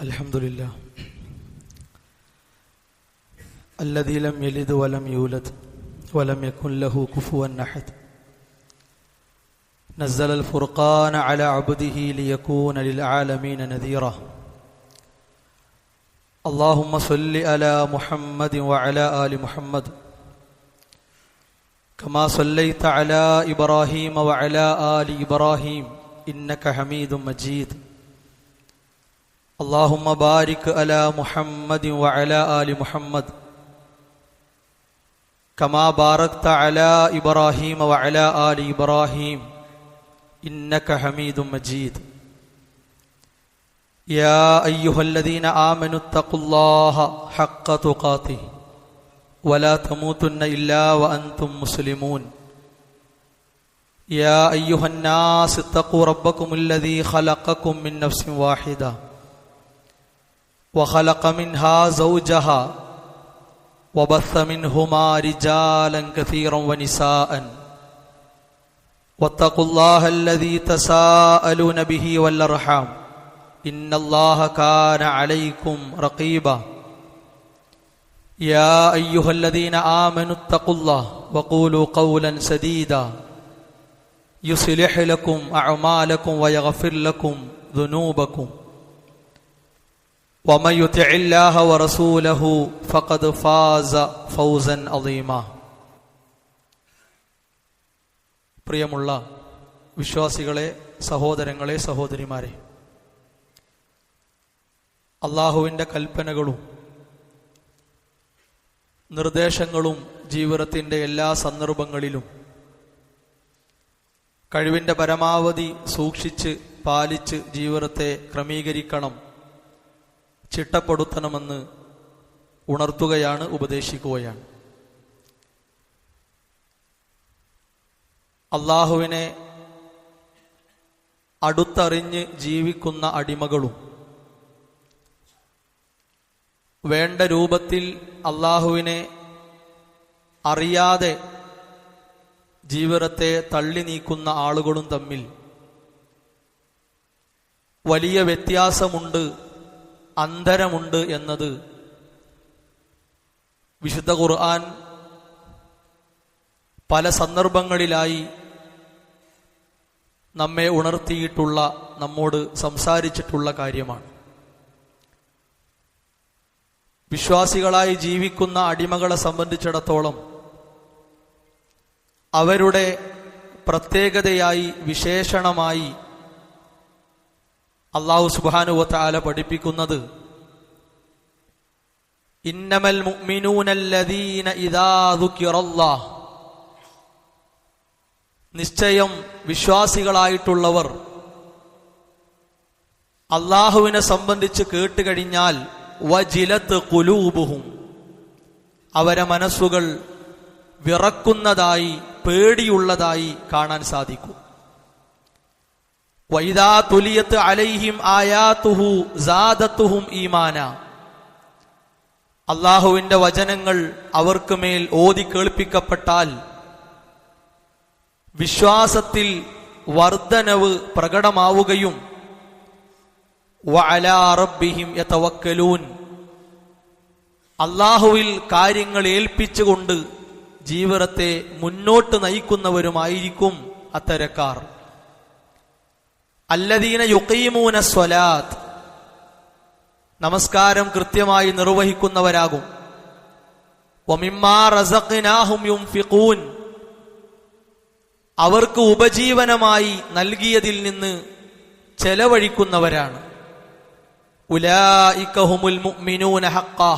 الحمد لله الذي لم يلد ولم يولد ولم يكن له كفوا أحد نزل الفرقان على عبده ليكون للعالمين نذيرا اللهم صل على محمد وعلى آل محمد كما صليت على إبراهيم وعلى آل إبراهيم إنك حميد مجيد اللهم بارك على محمد وعلى آل محمد كما باركت على إبراهيم وعلى آل إبراهيم إنك حميد مجيد يا أيها الذين آمنوا اتقوا الله حق تقاته ولا تموتن إلا وأنتم مسلمون يا أيها الناس اتقوا ربكم الذي خلقكم من نفس واحدة وخلق منها زوجها وبث منهما رجالا كثيرا ونساء واتقوا الله الذي تساءلون به والأرحام إن الله كان عليكم رقيبا يا أيها الذين آمنوا اتقوا الله وقولوا قولا سديدا يصلح لكم أعمالكم ويغفر لكم ذنوبكم ومن يطع الله ورسوله فقد فاز فوزا عظيما. പ്രിയമുള്ള വിശ്വാസികളെ, സഹോദരങ്ങളെ, സഹോദരിമാരെ, അല്ലാഹുവിൻ്റെ കൽപ്പനകളും നിർദ്ദേശങ്ങളും ജീവിതത്തിൻ്റെ എല്ലാ സന്ദർഭങ്ങളിലും കഴിവിൻ്റെ പരമാവധി സൂക്ഷിച്ച് പാലിച്ച് ജീവിതത്തെ ക്രമീകരിക്കണം, ചിട്ടപ്പെടുത്തണമെന്ന് ഉണർത്തുകയാണ്, ഉപദേശിക്കുകയാണ്. അള്ളാഹുവിനെ അടുത്തറിഞ്ഞ് ജീവിക്കുന്ന അടിമകളും വേണ്ട രൂപത്തിൽ അള്ളാഹുവിനെ അറിയാതെ ജീവിതത്തെ തള്ളി നീക്കുന്ന ആളുകളും തമ്മിൽ വലിയ വ്യത്യാസമുണ്ട്, അന്തരമുണ്ട് എന്നത് വിശുദ്ധ ഖുർആൻ പല സന്ദർഭങ്ങളിലായി നമ്മെ ഉണർത്തിയിട്ടുള്ള, നമ്മോട് സംസാരിച്ചിട്ടുള്ള കാര്യമാണ്. വിശ്വാസികളായി ജീവിക്കുന്ന അടിമകളെ സംബന്ധിച്ചിടത്തോളം അവരുടെ പ്രത്യേകതയായി, വിശേഷണമായി അല്ലാഹു സുബ്ഹാനഹു വ തആല പഠിപ്പിക്കുന്നത് ഇന്നമൽ മുഅ്മിനൂനല്ലദീന ഇദാ ദുകിറല്ലാഹ്, നിശ്ചയം വിശ്വാസികളായിട്ടുള്ളവർ അല്ലാഹുവിനെ സംബന്ധിച്ച് കേട്ടുകഴിഞ്ഞാൽ വജിലത്ത് ഖുലൂബുഹും, അവരെ മനസ്സുകൾ വിറക്കുന്നതായി, പേടിയുള്ളതായി കാണാൻ സാധിക്കും. വഇദാ തുലിയത് അലൈഹിം ആയാതുഹു സാദത്തുഹും ഈമാന, അല്ലാഹുവിന്റെ വചനങ്ങൾ അവർക്ക് മേൽ ഓതി കേൾപ്പിക്കപ്പെട്ടാൽ വിശ്വാസത്തിൽ വർധനവ് പ്രകടമാവുകയും വഅലാ റബ്ബിഹിം യതവക്കലൂൻ, അല്ലാഹുവിൽ കാര്യങ്ങൾ ഏൽപ്പിച്ചുകൊണ്ട് ജീവിതത്തെ മുന്നോട്ട് നയിക്കുന്നവരുമായിരിക്കും അത്തരക്കാർ. അല്ലദീന യുഖീമൂന സ്വലാത്ത്, നമസ്കാരം കൃത്യമായി നിർവഹിക്കുന്നവരാകും. വമിമ്മാ റസഖ്നാഹും യുൻഫിഖൂൻ, അവർക്ക് ഉപജീവനമായി നൽകിയതിൽ നിന്ന് ചെലവഴിക്കുന്നവരാണ്. ഉലൈക ഹുമുൽ മുഅ്മിനൂന ഹഖ്ഖാ,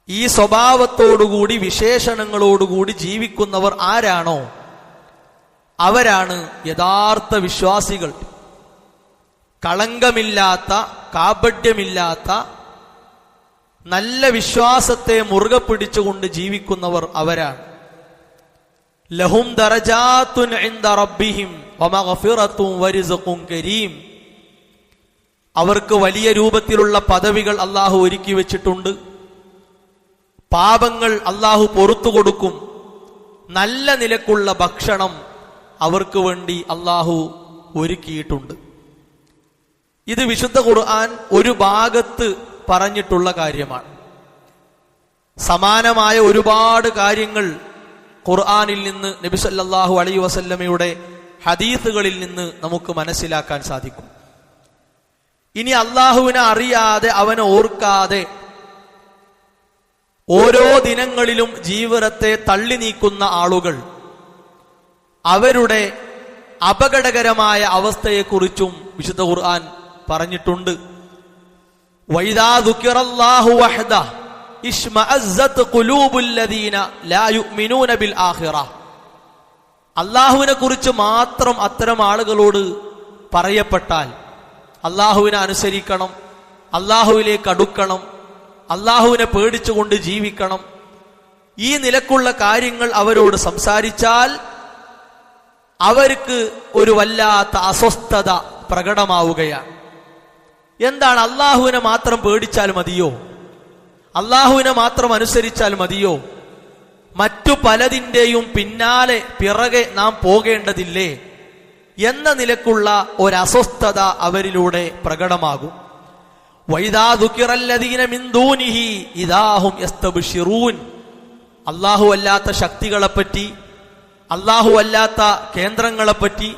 ഈ സ്വഭാവത്തോടുകൂടി, വിശേഷണങ്ങളോടുകൂടി ജീവിക്കുന്നവർ ആരാണോ അവരാണ് യഥാർത്ഥ വിശ്വാസികൾ. കളങ്കമില്ലാത്ത, കാപഢ്യമില്ലാത്ത നല്ല വിശ്വാസത്തെ മുറുകെ പിടിച്ചുകൊണ്ട് ജീവിക്കുന്നവർ അവരാണ്. ലഹും ദറജാത്തുൻ ഇൻദ റബ്ബിഹിം വമഗ്ഫിറത്തുൻ വരിസ്ഖുൻ കരീം, അവർക്ക് വലിയ രൂപത്തിലുള്ള പദവികൾ അല്ലാഹു ഒരുക്കി വെച്ചിട്ടുണ്ട്. പാപങ്ങൾ അല്ലാഹു പൊറുത്തു കൊടുക്കും. നല്ല നിലക്കുള്ള ഭക്ഷണം അവർക്ക് വേണ്ടി അല്ലാഹു ഒരുക്കിയിട്ടുണ്ട്. ഇത് വിശുദ്ധ ഖുർആൻ ഒരു ഭാഗത്ത് പറഞ്ഞിട്ടുള്ള കാര്യമാണ്. സമാനമായ ഒരുപാട് കാര്യങ്ങൾ ഖുർആനിൽ നിന്ന്, നബി സല്ലല്ലാഹു അലൈഹി വസല്ലമയുടെ ഹദീസുകളിൽ നിന്ന് നമുക്ക് മനസ്സിലാക്കാൻ സാധിക്കും. ഇനി അള്ളാഹുവിനെ അറിയാതെ, അവനെ ഓർക്കാതെ ഓരോ ദിനങ്ങളിലും ജീവിതത്തെ തള്ളി നീക്കുന്ന ആളുകൾ, അവരുടെ അപകടകരമായ അവസ്ഥയെക്കുറിച്ചും വിശുദ്ധ ഖുർആൻ പറഞ്ഞിട്ടുണ്ട്. വൈദാ ദുകിറല്ലാഹു വഹ്ദഹു ഇശ്മഅസ്സത് ഖുലൂബുൽ ലദീന ലാ യുഅ്മിനൂന ബിൽ ആഖിറ. അല്ലാഹുവിനെ കുറിച്ച് മാത്രം അത്തരം ആളുകളോട് പറയപ്പെട്ടാൽ അല്ലാഹുവിനെ അനുസരിക്കണം, അല്ലാഹുവിലേക്ക് അടുക്കണം, അല്ലാഹുവിനെ പേടിച്ചുകൊണ്ട് ജീവിക്കണം, ഈ നിലക്കുള്ള കാര്യങ്ങൾ അവരോട് സംസാരിച്ചാൽ അവർക്ക് ഒരു വല്ലാത്ത അസ്വസ്ഥത പ്രകടമാവുകയാണ്. എന്താണ്, അല്ലാഹുവിനെ മാത്രം പേടിച്ചാൽ മതിയോ? അല്ലാഹുവിനെ മാത്രം അനുസരിച്ചാൽ മതിയോ? മറ്റു പലതിൻ്റെയും പിറകെ നാം പോകേണ്ടതില്ലേ എന്ന നിലക്കുള്ള ഒരസ്വസ്ഥത അവരിലൂടെ പ്രകടമാകും. വൈദാ ദുകിറല്ലദീന മിൻ ദൂനിഹി ഇദാഹും യസ്തബ്ശിറൂൻ. അല്ലാഹു അല്ലാത്ത ശക്തികളെപ്പറ്റി, അല്ലാഹു അല്ലാത്ത കേന്ദ്രങ്ങളെപ്പറ്റി,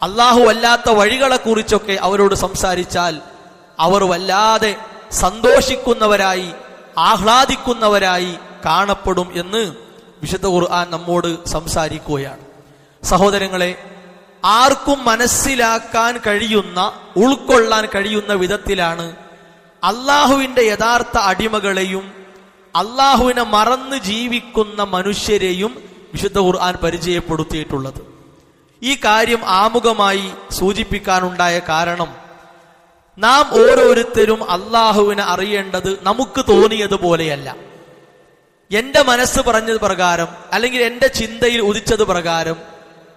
അല്ലാഹു അല്ലാത്ത വഴികളെക്കുറിച്ചൊക്കെ അവരോട് സംസാരിച്ചാൽ അവർ വല്ലാതെ സന്തോഷിക്കുന്നവരായി, ആഹ്ലാദിക്കുന്നവരായി കാണപ്പെടും എന്ന് വിശുദ്ധ ഖുർആൻ നമ്മോട് സംസാരിക്കുകയാണ്. സഹോദരങ്ങളെ, ആർക്കും മനസ്സിലാക്കാൻ കഴിയുന്ന, ഉൾക്കൊള്ളാൻ കഴിയുന്ന വിധത്തിലാണ് അള്ളാഹുവിന്റെ യഥാർത്ഥ അടിമകളെയും അള്ളാഹുവിനെ മറന്ന് ജീവിക്കുന്ന മനുഷ്യരെയും വിശുദ്ധ ഖുർആൻ പരിചയപ്പെടുത്തിയിട്ടുള്ളത്. ഈ കാര്യം ആമുഖമായി സൂചിപ്പിക്കാനുണ്ടായ കാരണം, നാം ഓരോരുത്തരും അള്ളാഹുവിനെ അറിയേണ്ടത് നമുക്ക് തോന്നിയതുപോലെയല്ല. എന്റെ മനസ്സ് പറഞ്ഞത് പ്രകാരം, അല്ലെങ്കിൽ എന്റെ ചിന്തയിൽ ഉദിച്ചത് പ്രകാരം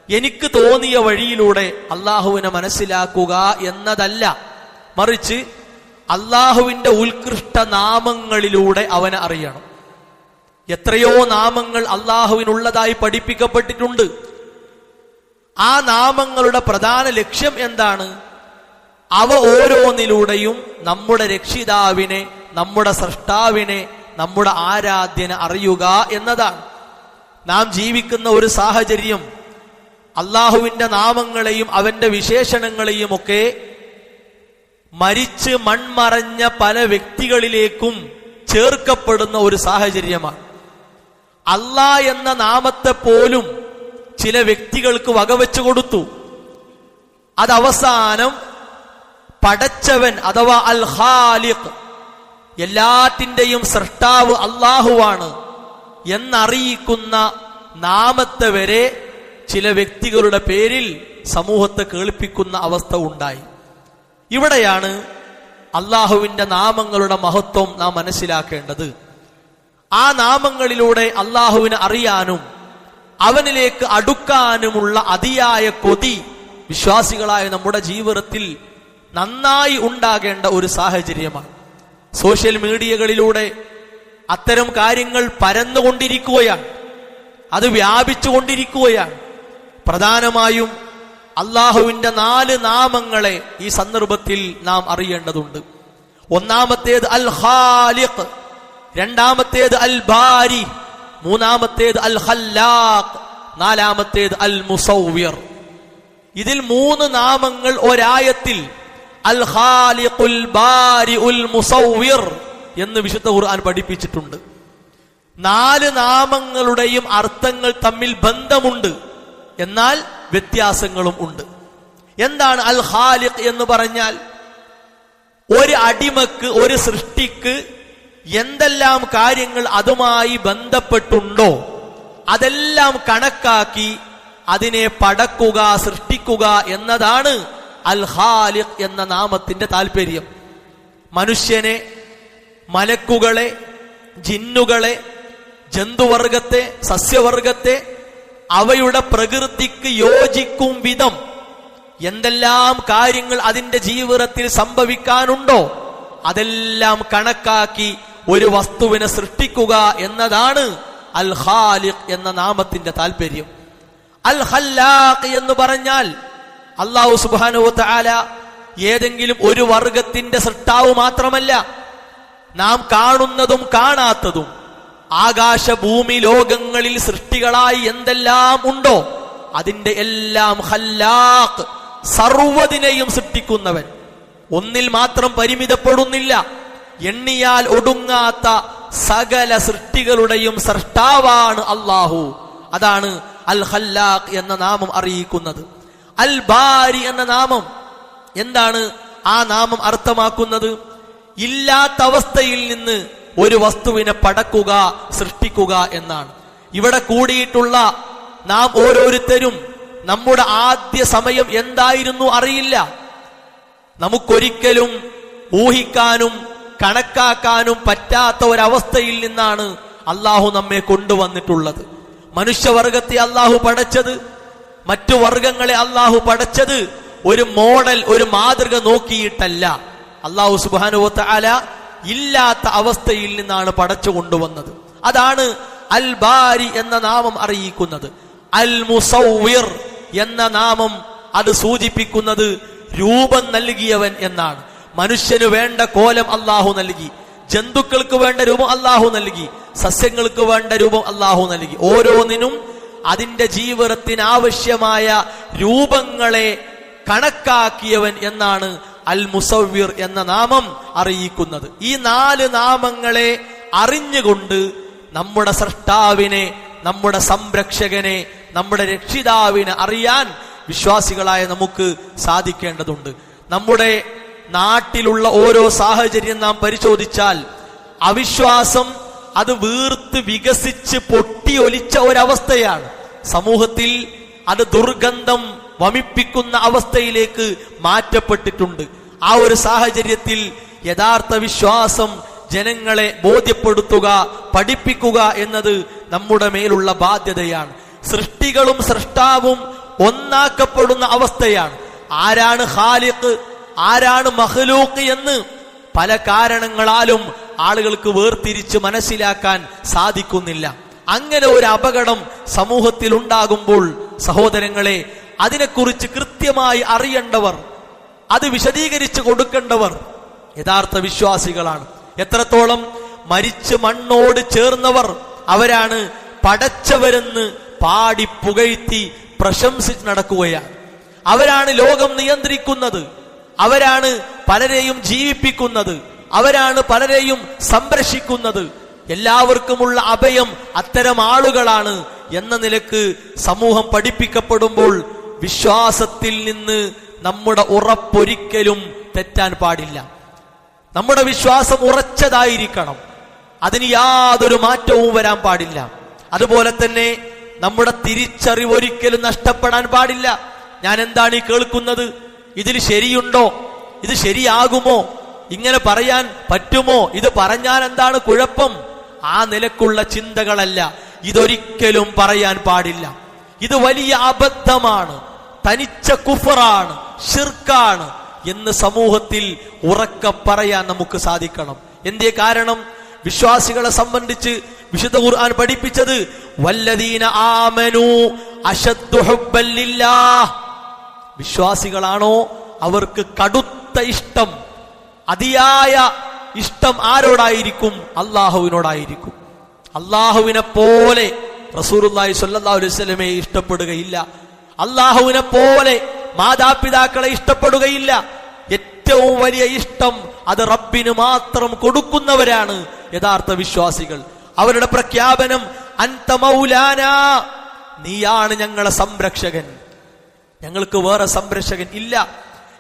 എനിക്ക് തോന്നിയ വഴിയിലൂടെ അള്ളാഹുവിനെ മനസ്സിലാക്കുക എന്നതല്ല, മറിച്ച് അള്ളാഹുവിന്റെ ഉത്കൃഷ്ട നാമങ്ങളിലൂടെ അവനെ അറിയണം. എത്രയോ നാമങ്ങൾ അള്ളാഹുവിനുള്ളതായി പഠിപ്പിക്കപ്പെട്ടിട്ടുണ്ട്. ആ നാമങ്ങളുടെ പ്രധാന ലക്ഷ്യം എന്താണ്? അവ ഓരോന്നിലൂടെയും നമ്മുടെ രക്ഷിതാവിനെ, നമ്മുടെ സ്രഷ്ടാവിനെ, നമ്മുടെ ആരാധ്യനെ അറിയുക എന്നതാണ്. നാം ജീവിക്കുന്ന ഒരു സാഹചര്യം അള്ളാഹുവിന്റെ നാമങ്ങളെയും അവന്റെ വിശേഷണങ്ങളെയും ഒക്കെ മരിച്ച് മൺമറഞ്ഞ പല വ്യക്തികളിലേക്കും ചേർക്കപ്പെടുന്ന ഒരു സാഹചര്യമാണ്. അല്ലാഹ് എന്ന നാമത്തെ പോലും ചില വ്യക്തികൾക്ക് വകവെച്ചു കൊടുത്തു. അതവസാനം പടച്ചവൻ അഥവാ അൽ ഖാലിഖ്, എല്ലാറ്റിന്റെയും സൃഷ്ടാവ് അല്ലാഹുവാണ് എന്നറിയിക്കുന്ന നാമത്തെ വരെ ചില വ്യക്തികളുടെ പേരിൽ സമൂഹത്തെ കേൾപ്പിക്കുന്ന അവസ്ഥ ഉണ്ടായി. ഇവിടെയാണ് അള്ളാഹുവിന്റെ നാമങ്ങളുടെ മഹത്വം നാം മനസ്സിലാക്കേണ്ടത്. ആ നാമങ്ങളിലൂടെ അള്ളാഹുവിനെ അറിയാനും അവനിലേക്ക് അടുക്കാനുമുള്ള അതിയായ കൊതി വിശ്വാസികളായ നമ്മുടെ ജീവിതത്തിൽ നന്നായി ഉണ്ടാകേണ്ട ഒരു സാഹചര്യമാണ്. സോഷ്യൽ മീഡിയകളിലൂടെ അത്തരം കാര്യങ്ങൾ പരന്നുകൊണ്ടിരിക്കുകയാണ്, അത് വ്യാപിച്ചുകൊണ്ടിരിക്കുകയാണ്. പ്രധാനമായും അള്ളാഹുവിന്റെ 4 നാമങ്ങളെ ഈ സന്ദർഭത്തിൽ നാം അറിയേണ്ടതുണ്ട്. ഒന്നാമത്തേത് അൽ ഖാലിഖ്, രണ്ടാമത്തേത് അൽ ബാരി, മൂന്നാമത്തേത് അൽ ഖല്ലാഖ്, നാലാമത്തേത് അൽ മുസവ്വിർ. ഇതിൽ 3 നാമങ്ങൾ ഒരായത്തിൽ അൽ ഖാലിഖുൽ ബാരിഉൽ മുസവ്വിർ എന്ന് വിശുദ്ധ ഖുർആൻ പഠിപ്പിച്ചിട്ടുണ്ട്. 4 നാമങ്ങളുടെയും അർത്ഥങ്ങൾ തമ്മിൽ ബന്ധമുണ്ട്, എന്നാൽ വ്യത്യാസങ്ങളും ഉണ്ട്. എന്താണ് അൽ ഖാലിഖ് എന്ന് പറഞ്ഞാൽ? ഒരു അടിമക്ക്, ഒരു സൃഷ്ടിക്ക് എന്തെല്ലാം കാര്യങ്ങൾ അതുമായി ബന്ധപ്പെട്ടുണ്ടോ അതെല്ലാം കണക്കാക്കി അതിനെ പടക്കുക, സൃഷ്ടിക്കുക എന്നതാണ് അൽ ഖാലിഖ് എന്ന നാമത്തിന്റെ താല്പര്യം. മനുഷ്യനെ, മലക്കുകളെ, ജിന്നുകളെ, ജന്തുവർഗത്തെ, സസ്യവർഗത്തെ അവയുടെ പ്രകൃതിക്ക് യോജിക്കും വിധം എന്തെല്ലാം കാര്യങ്ങൾ അതിന്റെ ജീവിതത്തിൽ സംഭവിക്കാനുണ്ടോ അതെല്ലാം കണക്കാക്കി ഒരു വസ്തുവിനെ സൃഷ്ടിക്കുക എന്നതാണ് അൽ ഖാലിഖ് എന്ന നാമത്തിന്റെ താല്പര്യം. അൽ ഖല്ലാഖ് എന്ന് പറഞ്ഞാൽ അല്ലാഹു സുബ്ഹാനഹു വ തആല ഏതെങ്കിലും ഒരു വർഗത്തിന്റെ സൃഷ്ടാവ് മാത്രമല്ല. നാം കാണുന്നതും കാണാത്തതും ആകാശ ഭൂമി ലോകങ്ങളിൽ സൃഷ്ടികളായി എന്തെല്ലാം ഉണ്ടോ അതിന്റെ എല്ലാം ഖല്ലാഖ്, സർവ്വതിനെയും സൃഷ്ടിക്കുന്നവൻ, ഒന്നിൽ മാത്രം പരിമിതപ്പെടുന്നില്ല. എണ്ണിയാൽ ഒടുങ്ങാത്ത സകല സൃഷ്ടികളുടെയും സൃഷ്ടാവാണ് അല്ലാഹു. അതാണ് അൽ ഖല്ലാഖ് എന്ന നാമം അറിയിക്കുന്നത്. അൽ ബാരി എന്ന നാമം എന്താണ് ആ നാമം അർത്ഥമാക്കുന്നത്? ഇല്ലാത്ത അവസ്ഥയിൽ നിന്ന് ഒരു വസ്തുവിനെ പടക്കുക, സൃഷ്ടിക്കുക എന്നാണ്. ഇവിടെ കൂടിയിട്ടുള്ള നാം ഓരോരുത്തരും നമ്മുടെ ആദ്യ സമയം എന്തായിരുന്നു അറിയില്ല. നമുക്കൊരിക്കലും ഊഹിക്കാനും കണക്കാക്കാനും പറ്റാത്ത ഒരവസ്ഥയിൽ നിന്നാണ് അള്ളാഹു നമ്മെ കൊണ്ടുവന്നിട്ടുള്ളത്. മനുഷ്യവർഗത്തെ അള്ളാഹു പടച്ചത്, മറ്റു വർഗങ്ങളെ അള്ളാഹു പടച്ചത് ഒരു മോഡൽ, ഒരു മാതൃക നോക്കിയിട്ടല്ല. അള്ളാഹു സുബ്ഹാനഹു വ തആല ഇല്ലാത്ത അവസ്ഥയിൽ നിന്നാണ് പടച്ചു കൊണ്ടുവന്നത്. അതാണ് അൽ ബാരി എന്ന നാമം അറിയിക്കുന്നത്. അൽ മുസവ്വിർ എന്ന നാമം അത് സൂചിപ്പിക്കുന്നത് രൂപം നൽകിയവൻ എന്നാണ്. മനുഷ്യന് വേണ്ട കോലം അള്ളാഹു നൽകി, ജന്തുക്കൾക്ക് വേണ്ട രൂപം അള്ളാഹു നൽകി, സസ്യങ്ങൾക്ക് വേണ്ട രൂപം അള്ളാഹു നൽകി. ഓരോന്നിനും അതിന്റെ ജീവിതത്തിന് ആവശ്യമായ രൂപങ്ങളെ കണക്കാക്കിയവൻ എന്നാണ് അൽ മുസവ്വിർ എന്ന നാമം അറിയിക്കുന്നത്. ഈ 4 നാമങ്ങളെ അറിഞ്ഞുകൊണ്ട് നമ്മുടെ സൃഷ്ടാവിനെ, നമ്മുടെ സംരക്ഷകനെ, നമ്മുടെ രക്ഷിതാവിനെ അറിയാൻ വിശ്വാസികളായ നമുക്ക് സാധിക്കേണ്ടതുണ്ട്. നമ്മുടെ നാട്ടിലുള്ള ഓരോ സാഹചര്യം നാം പരിശോധിച്ചാൽ അവിശ്വാസം അത് വീർത്ത് വികസിച്ച് പൊട്ടിയൊലിച്ച ഒരവസ്ഥയാണ്. സമൂഹത്തിൽ അത് ദുർഗന്ധം വമിപ്പിക്കുന്ന അവസ്ഥയിലേക്ക് മാറ്റപ്പെട്ടിട്ടുണ്ട്. ആ ഒരു സാഹചര്യത്തിൽ യഥാർത്ഥ വിശ്വാസം ജനങ്ങളെ ബോധ്യപ്പെടുത്തുക, പഠിപ്പിക്കുക എന്നത് നമ്മുടെ മേലുള്ള ബാധ്യതയാണ്. സൃഷ്ടികളും സൃഷ്ടാവും ഒന്നാക്കപ്പെടുന്ന അവസ്ഥയാണ്. ആരാണ് ഖാലിഖ്, ആരാണ് മഖ്ലൂഖ് എന്ന് പല കാരണങ്ങളാലും ആളുകൾക്ക് വേർതിരിച്ച് മനസ്സിലാക്കാൻ സാധിക്കുന്നില്ല. അങ്ങനെ ഒരു അപകടം സമൂഹത്തിൽ ഉണ്ടാകുമ്പോൾ സഹോദരങ്ങളെ, അതിനെക്കുറിച്ച് കൃത്യമായി അറിയേണ്ടവർ, അത് വിശദീകരിച്ച് കൊടുക്കേണ്ടവർ യഥാർത്ഥ വിശ്വാസികളാണ്. എത്രത്തോളം മരിച്ച് മണ്ണോട് ചേർന്നവർ അവരാണ് പടച്ചവരെന്ന് പാടി പുകഴ്ത്തി പ്രശംസിച്ച് നടക്കുകയാണ്. അവരാണ് ലോകം നിയന്ത്രിക്കുന്നത്, അവരാണ് പലരെയും ജീവിപ്പിക്കുന്നത്, അവരാണ് പലരെയും സംരക്ഷിക്കുന്നത്. എല്ലാവർക്കുമുള്ള അഭയം അത്തരം ആളുകളാണ് എന്ന നിലക്ക് സമൂഹം പഠിപ്പിക്കപ്പെടുമ്പോൾ വിശ്വാസത്തിൽ നിന്ന് നമ്മുടെ ഉറപ്പൊരിക്കലും തെറ്റാൻ പാടില്ല. നമ്മുടെ വിശ്വാസം ഉറച്ചതായിരിക്കണം, അതിന് യാതൊരു മാറ്റവും വരാൻ പാടില്ല. അതുപോലെ തന്നെ നമ്മുടെ തിരിച്ചറിവ് ഒരിക്കലും നഷ്ടപ്പെടാൻ പാടില്ല. ഞാൻ എന്താണ് ഈ കേൾക്കുന്നത്? ഇതിൽ ശരിയുണ്ടോ? ഇത് ശരിയാകുമോ? ഇങ്ങനെ പറയാൻ പറ്റുമോ? ഇത് പറഞ്ഞാൽ എന്താണ് കുഴപ്പം? ആ നിലക്കുള്ള ചിന്തകളല്ല, ഇതൊരിക്കലും പറയാൻ പാടില്ല. ഇത് വലിയ അബദ്ധമാണ്, തനിച്ച കുഫറാണ്, ശിർക്കാണ് എന്ന് സമൂഹത്തിൽ ഉറക്കെ പറയാൻ നമുക്ക് സാധിക്കണം. എന്തേ കാരണം? വിശ്വാസികളെ സംബന്ധിച്ച് വിശുദ്ധ ഖുർആൻ പഠിപ്പിച്ചത് വല്ലദീന ആമനൂ അശദ്ദു ഹുബ്ബൻ ലില്ലാഹ്. വിശ്വാസികളാണോ അവർക്ക് കടുത്ത ഇഷ്ടം, അതിയായ ഇഷ്ടം ആരോടായിരിക്കും? അള്ളാഹുവിനോടായിരിക്കും. അള്ളാഹുവിനെ പോലെ റസൂലുള്ളാഹി സ്വല്ലല്ലാഹു അലൈഹി വസല്ലമയെ ഇഷ്ടപ്പെടുകയില്ല. അള്ളാഹുവിനെ പോലെ മാതാപിതാക്കളെ ഇഷ്ടപ്പെടുകയില്ല. ഏറ്റവും വലിയ ഇഷ്ടം അത് റബ്ബിന് മാത്രം കൊടുക്കുന്നവരാണ് യഥാർത്ഥ വിശ്വാസികൾ. അവരുടെ പ്രഖ്യാപനം അൻത മൗലാനാ, നീയാണ് ഞങ്ങളെ സംരക്ഷകൻ, ഞങ്ങൾക്ക് വേറെ സംരക്ഷകൻ ഇല്ല.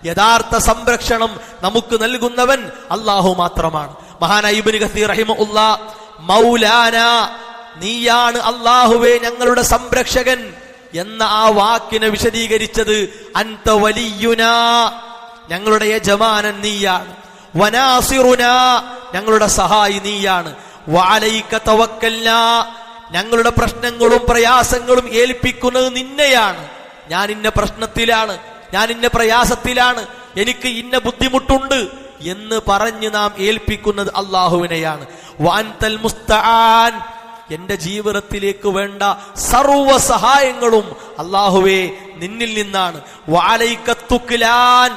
യഥാർത്ഥ സംരക്ഷണം നമുക്ക് നൽകുന്നവൻ അല്ലാഹു മാത്രമാണ്. മഹാനായ ഇബ്നു കസീർ റഹിമഹുല്ലാഹ് മൗലാനാ, നീയാണ് അല്ലാഹുവേ ഞങ്ങളുടെ സംരക്ഷകൻ എന്ന ആ വാക്കിനെ വിശദീകരിച്ചത് അൻത വലിയുനാ, ഞങ്ങളുടെ യജമാനൻ നീയാണ്, വനാസിറുനാ, ഞങ്ങളുടെ സഹായി നീയാണ്, വഅലൈക തവക്കൽനാ, ഞങ്ങളുടെ പ്രശ്നങ്ങളും പ്രയാസങ്ങളും ഏൽപ്പിക്കുന്നത് നിന്നെയാണ്. ഞാൻ ഇന്ന പ്രശ്നത്തിലാണ്, ഞാൻ ഇന്ന പ്രയാസത്തിലാണ്, എനിക്ക് ഇന്ന ബുദ്ധിമുട്ടുണ്ട് എന്ന് പറഞ്ഞ് നാം ഏൽപ്പിക്കുന്നത് അള്ളാഹുവിനെയാണ്. വഅൻതൽ മുസ്തആൻ, എന്റെ ജീവിതത്തിലേക്ക് വേണ്ട സർവ സഹായങ്ങളും അള്ളാഹുവേ നിന്നിൽ നിന്നാണ്. വഅലൈക തുക്ലാൻ,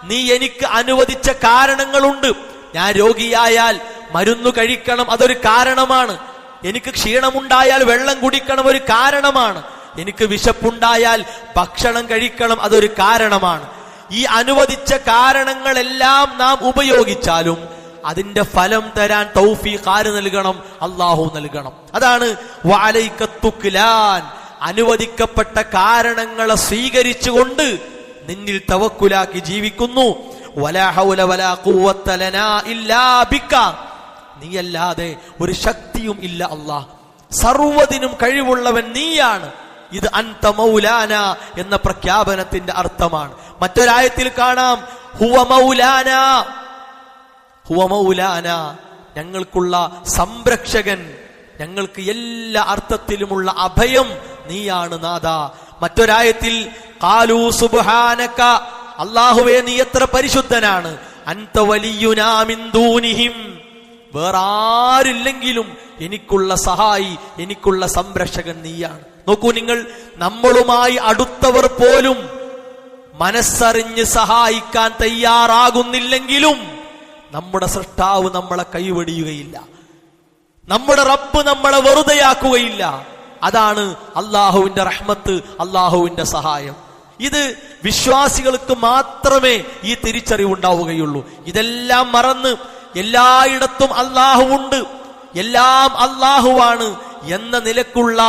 നീ എനിക്ക് അനുവദിച്ച കാരണങ്ങളുണ്ട്. ഞാൻ രോഗിയായാൽ മരുന്ന് കഴിക്കണം, അതൊരു കാരണമാണ്. എനിക്ക് ക്ഷീണമുണ്ടായാൽ വെള്ളം കുടിക്കണം, ഒരു കാരണമാണ്. എനിക്ക് വിശപ്പുണ്ടായാൽ ഭക്ഷണം കഴിക്കണം, അതൊരു കാരണമാണ്. ഈ അനുവദിച്ച കാരണങ്ങളെല്ലാം നാം ഉപയോഗിച്ചാലും അതിന്റെ ഫലം തരാൻ തൗഫീഖ് ആര് നൽകണം? അല്ലാഹു നൽകണം. അതാണ് വഅലൈക തുക്ലാൻ, അനുവദിക്കപ്പെട്ട കാരണങ്ങളെ സ്വീകരിച്ചുകൊണ്ട് നിന്നിൽ തവക്കുലാക്കി ജീവിക്കുന്നു. വലാ ഹൗല വലാ ഖുവത ലനാ ഇല്ലാ ബിക, നീയല്ലാതെ ഒരു ശക്തിയും ഇല്ല അല്ലാഹ്, സർവ്വതിനും കഴിവുള്ളവൻ നീയാണ്. ഇത് അൻത മൗലാന എന്ന പ്രഖ്യാപനത്തിന്റെ അർത്ഥമാണ്. മറ്റൊരായത്തിൽ കാണാം ഹുവ മൗലാന, ഹുവ മൗലാന, ഞങ്ങൾക്കുള്ള സംരക്ഷകൻ, ഞങ്ങൾക്ക് എല്ലാ അർത്ഥത്തിലുമുള്ള അഭയം നീയാണ് നാഥ. മറ്റൊരായത്തിൽ ഖാലൂ സുബ്ഹാനക, അല്ലാഹുവേ നീ എത്ര പരിശുദ്ധനാണ്. അൻത വലിയുനാ മിൻ ദൂനിഹിം, വേറാരില്ലെങ്കിലും എനിക്കുള്ള സഹായി, എനിക്കുള്ള സംരക്ഷകൻ നീയാണ്. നോക്കൂ നിങ്ങൾ, നമ്മളുമായി അടുത്തവർ പോലും മനസ്സറിഞ്ഞ് സഹായിക്കാൻ തയ്യാറാകുന്നില്ലെങ്കിലും നമ്മുടെ സൃഷ്ടാവ് നമ്മളെ കൈവെടിയുകയില്ല, നമ്മുടെ റബ്ബ് നമ്മളെ വെറുതെയാക്കുകയില്ല. അതാണ് അള്ളാഹുവിന്റെ റഹ്മത്ത്, അള്ളാഹുവിന്റെ സഹായം. ഇത് വിശ്വാസികൾക്ക് മാത്രമേ ഈ തിരിച്ചറിവുണ്ടാവുകയുള്ളൂ. ഇതെല്ലാം മറന്ന് എല്ലായിടത്തും അള്ളാഹുവുണ്ട്, എല്ലാം അള്ളാഹുവാണ് എന്ന നിലക്കുള്ള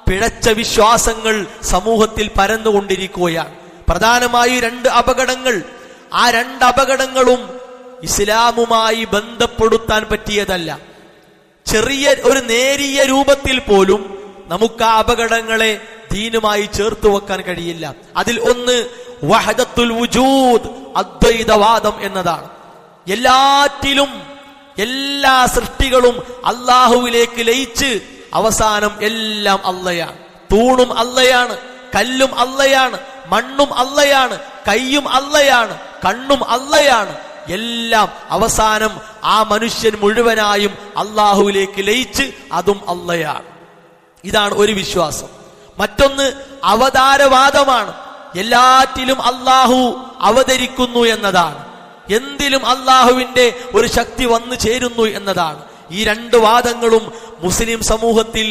പിഴച്ച വിശ്വാസങ്ങൾ സമൂഹത്തിൽ പരന്നുകൊണ്ടിരിക്കുകയാണ്. പ്രധാനമായി 2 അപകടങ്ങൾ. ആ 2 അപകടങ്ങളും ഇസ്ലാമുമായി ബന്ധപ്പെടുത്താൻ പറ്റിയതല്ല. ചെറിയ ഒരു നേരിയ രൂപത്തിൽ പോലും നമുക്ക് ആ അപകടങ്ങളെ ദീനുമായി ചേർത്ത് വെക്കാൻ കഴിയില്ല. അതിൽ ഒന്ന് വഹദത്തുൽ വുജൂദ്, അദ്വൈതവാദം എന്നതാണ്. എല്ലാറ്റിലും എല്ലാ സൃഷ്ടികളും അള്ളാഹുവിലേക്ക് ലയിച്ച് അവസാനം എല്ലാം അള്ളയാണ്. തൂണും അള്ളയാണ്, കല്ലും അള്ളയാണ്, മണ്ണും അള്ളയാണ്, കയ്യും അള്ളയാണ്, കണ്ണും അള്ളയാണ്. എല്ലാം അവസാനം ആ മനുഷ്യൻ മുഴുവനായും അള്ളാഹുവിലേക്ക് ലയിച്ച് അതും അള്ളയാണ്. ഇതാണ് ഒരു വിശ്വാസം. മറ്റൊന്ന് അവതാരവാദമാണ്. എല്ലാറ്റിലും അള്ളാഹു അവതരിക്കുന്നു എന്നതാണ്. എന്തിലും അള്ളാഹുവിന്റെ ഒരു ശക്തി വന്നു ചേരുന്നു എന്നതാണ്. ഈ 2 വാദങ്ങളും മുസ്ലിം സമൂഹത്തിൽ